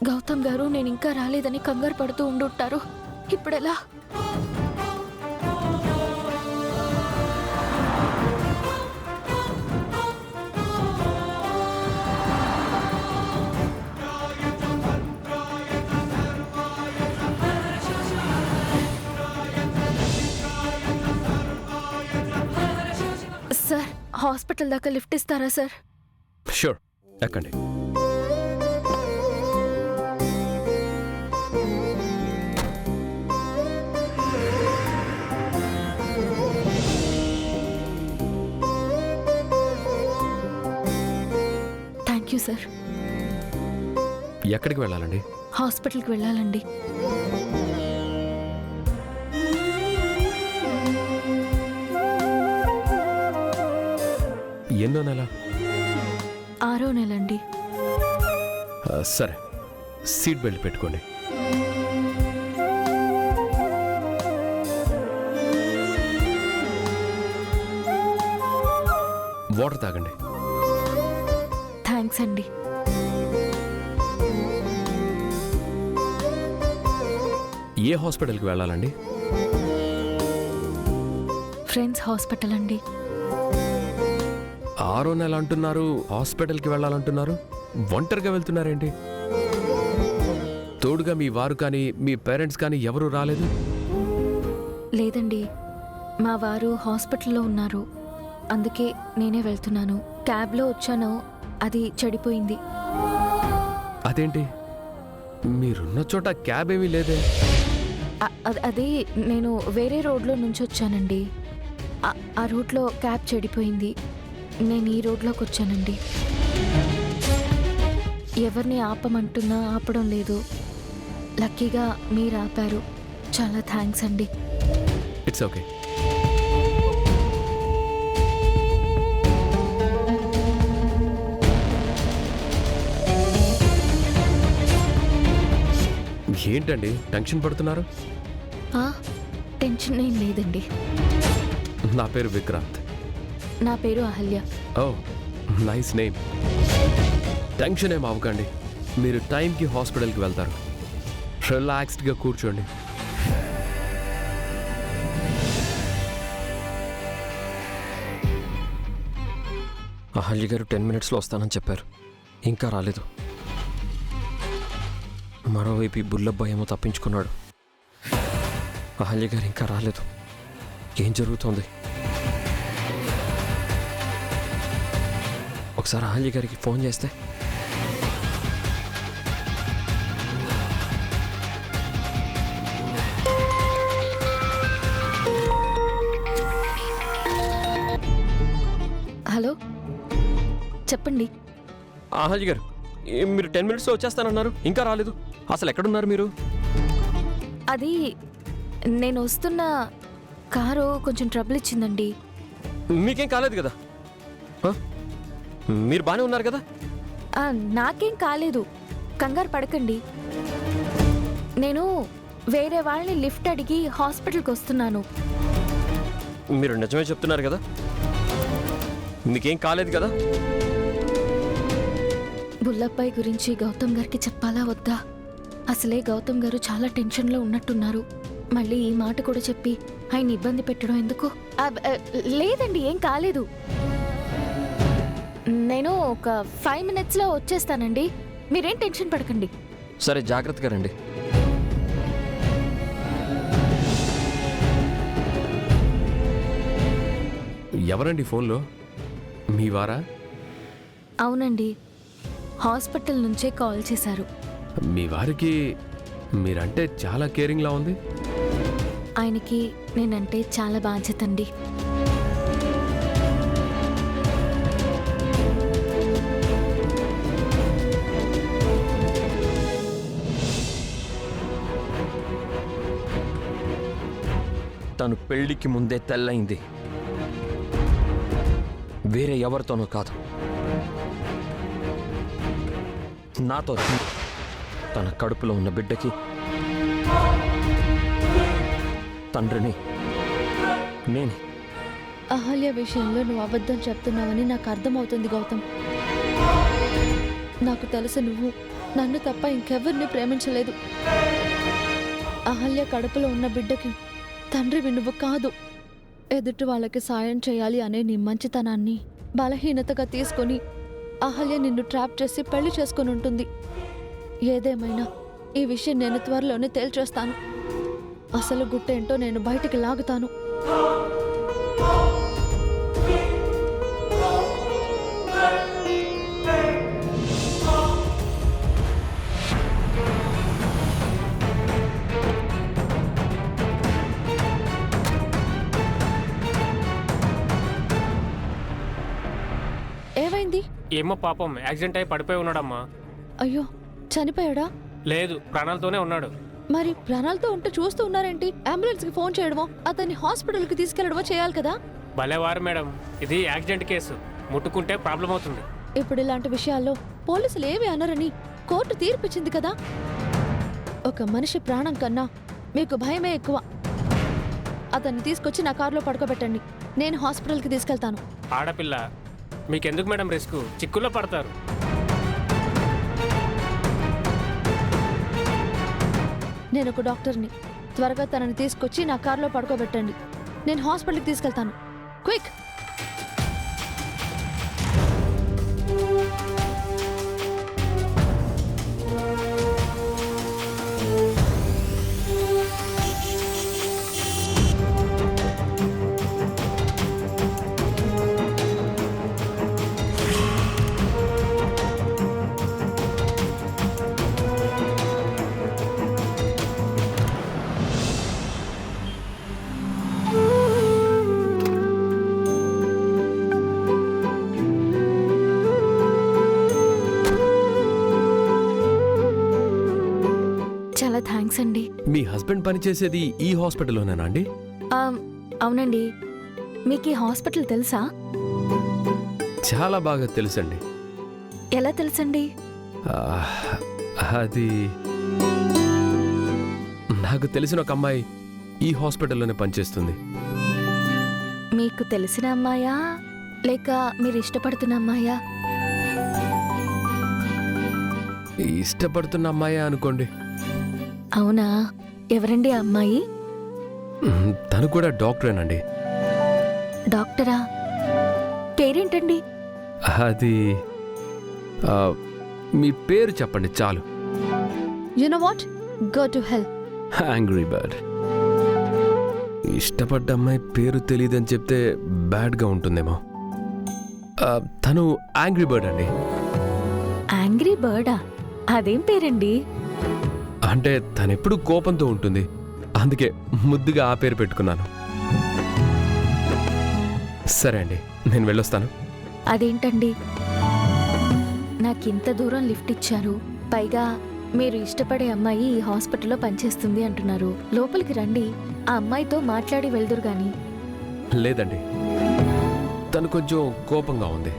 గౌతమ్ గారు నేను ఇంకా రాలేదని కంగారు పడుతూ ఉండుంటారు. ఇప్పుడెలా? సార్, హాస్పిటల్ దాకా లిఫ్ట్ ఇస్తారా సార్? షూర్, ఎక్కండి. Thank you sir. ఎక్కడికి వెళ్ళాలండి? హాస్పిటల్కి వెళ్ళాలండి. ఎన్నో నెల? 6వ నెలండి. సరే, సీట్ బెల్ట్ పెట్టుకోండి. వాటర్ తాగండి. థ్యాంక్స్ అండి. ఏ హాస్పిటల్కి వెళ్ళాలండి? ఫ్రెండ్స్ హాస్పిటల్ అండి. 6వ నెల అంటున్నారు, హాస్పిటల్కి వెళ్ళాలంటున్నారు. ఒంటరిగా వెళ్తున్నారేంటి? తోడుగా మీ వారు కానీ మీ పేరెంట్స్ కానీ ఎవరూ రాలేదు? లేదండి, మా వారు హాస్పిటల్లో ఉన్నారు. అందుకే నేనే వెళ్తున్నాను. క్యాబ్లో వచ్చాను, అది చెడిపోయింది. అదేంటి, మీరున్న చోట క్యాబ్ ఏమీ లేదే? అది నేను వేరే రోడ్లో నుంచి వచ్చానండి. ఆ రూట్లో క్యాబ్ చెడిపోయింది. నేను ఈ రోడ్లోకి వచ్చానండి. ఎవరిని ఆపమంటున్నా ఆపడం లేదు. లక్కీగా మీరు ఆపారు. చాలా థ్యాంక్స్ అండి. It's okay. ఏంటండి టెన్షన్ పడుతున్నారు? టెన్షన్ ఏం లేదండి. నా పేరు విక్రాంత్. నా పేరు అహల్య. ఓ, నైస్ నేమ్. టెన్షన్ ఏం అవ్వకండి. మీరు టైంకి హాస్పిటల్కి వెళ్తారు. రిలాక్స్డ్గా కూర్చోండి. అహల్య గారు 10 మినిట్స్లో వస్తానని చెప్పారు, ఇంకా రాలేదు. మరోవైపు ఈ బుల్లబ్బాయి ఏమో తప్పించుకున్నాడు. అహల్య గారు ఇంకా రాలేదు. ఏం జరుగుతోంది? ఒకసారి అహల్య గారికి ఫోన్ చేస్తే. హలో, చెప్పండి. అహల్య గారు, మీరు 10 మినిట్స్లో వచ్చేస్తానన్నారు, ఇంకా రాలేదు. అసలు ఎక్కడున్నారు మీరు? అది నేను వస్తున్న కారు కొంచెం ట్రబుల్ ఇచ్చిందండి. మీకేం కాలేదు కదా? మీరు బాగానే ఉన్నారు కదా? నాకేం కాలేదు, కంగారు పడకండి. నేను వేరే వాళ్ళని లిఫ్ట్ అడిగి హాస్పిటల్కి వస్తున్నాను. మీరు నిజమే చెప్తున్నారు కదా? మీకేం కాలేదు కదా? బుల్లబ్బాయి గురించి గౌతమ్ గారికి చెప్పాలా వద్దా? అసలే గౌతమ్ గారు చాలా టెన్షన్లో ఉన్నట్టున్నారు. మళ్ళీ ఈ మాట కూడా చెప్పి ఆయన ఇబ్బంది పెట్టడం ఎందుకు? లేదండి, ఏం కాలేదు. నేను ఒక 5 మినిట్స్లో వచ్చేస్తానండి. మీరేం టెన్షన్ పడకండి. సరే, జాగ్రత్తగా రండి. ఎవరండి ఫోన్లో? మీ వారా? అవునండి, హాస్పిటల్ నుంచే కాల్ చేశారు. మీ వారికి మీరంటే చాలా కేరింగ్లా ఉంది. ఆయనకి నేనంటే చాలా బాధ్యత అండి. తను పెళ్లికి ముందే తెల్లయింది, వేరే ఎవరితోనూ కాదు, నాతో. తన కడుపులో ఉన్న బిడ్డకి తండ్రిని నేనే. అహల్య విషయంలో నువ్వు అబద్ధం చెప్తున్నావని నాకు అర్థమవుతుంది గౌతమ్. నాకు తెలుసు నువ్వు నన్ను తప్ప ఇంకెవ్వరిని ప్రేమించలేదు. అహల్య కడుపులో ఉన్న బిడ్డకి తండ్రివి నువ్వు కాదు. ఎదుటి వాళ్ళకి సాయం చేయాలి అనే నీ మంచితనాన్ని బలహీనతగా తీసుకొని అహల్య నిన్ను ట్రాప్ చేసి పెళ్లి చేసుకొని ఉంటుంది. ఏదేమైనా ఈ విషయం నేను త్వరలోనే తేల్చేస్తాను. అసలు గుట్టేంటో నేను బయటికి లాగుతాను. ఏమైంది? ఏమో పాపం యాక్సిడెంట్ అయి పడిపోయి ఉన్నాడమ్మా. అయ్యో, చనిపోయాడా? లేదు, ప్రాణాలతోనే ఉన్నాడు. మరి ప్రాణాలతో ఉంటే చూస్తూ ఉన్నారేంటి? అంబులెన్స్ కి ఫోన్ చేయడమో అతన్ని హాస్పిటల్ కి తీసుకెళ్లడమో చేయాలి కదా. భలేవారు మేడం, ఇది యాక్సిడెంట్ కేసు, ముట్టుకుంటే ప్రాబ్లం అవుతుంది. ఇప్పుడు ఇలాంటి విషయాల్లో పోలీసులు ఏమి అనరని కోర్టు తీర్పిచ్చింది కదా. ఒక మనిషి ప్రాణం కన్నా మీకు భయమే ఎక్కువ. అతన్ని తీసుకొచ్చి నా కారులో పడుకోబెట్టండి. నేను హాస్పిటల్కి తీసుకెళ్తాను. ఆడపిల్ల, మీకెందుకు మేడం రిస్క్? చిక్కుల్లో పడతారు. నేను ఒక డాక్టర్ని. త్వరగా తనని తీసుకొచ్చి నా కారులో పడుకోబెట్టండి. నేను హాస్పిటల్కి తీసుకెళ్తాను. క్విక్! చాలా థ్యాంక్స్ అండి. మీ హస్బెండ్ పనిచేసేది ఈ హాస్పిటల్లోనేనా అండి? అవునండి. మీకు ఈ హాస్పిటల్ తెలుసా? చాలా బాగా తెలుసండి. ఎలా తెలుసండి? ఆ, అది నాకు తెలిసిన ఒక అమ్మాయి ఈ హాస్పిటల్లోనే పనిచేస్తుంది. మీకు తెలిసిన అమ్మాయా లేక మీరు ఇష్టపడుతున్న అమ్మాయా? ఇష్టపడుతున్న అమ్మాయే అనుకోండి. అవునా? ఎవరండి ఆ అమ్మాయి? తను కూడా డాక్టరేనండి. డాక్టరా? పేరేంటండి? అది మీ పేరు చెప్పండి చాలు. You know what? Go to hell. Angry bird. ఇష్టపడ్డ అమ్మాయి పేరు తెలియదని చెప్తే బ్యాడ్గా ఉంటుందేమో. తను యాంగ్రీ బర్డ్ అండి. యాంగ్రీ బర్డా? అదేం పేరండి? అంటే తనెప్పుడు కోపంతో ఉంటుంది, అందుకే ముద్దుగా ఆ పేరు పెట్టుకున్నాను. సరే అండి, నేను వెళ్ళొస్తాను. అదేంటండి, నాకింత దూరం లిఫ్ట్ ఇచ్చారు, పైగా మీరు ఇష్టపడే అమ్మాయి ఈ హాస్పిటల్లో పనిచేస్తుంది అంటున్నారు. లోపలికి రండి, ఆ అమ్మాయితో మాట్లాడి వెళ్దురు గాని. లేదండి, తను కొంచెం కోపంగా ఉంది.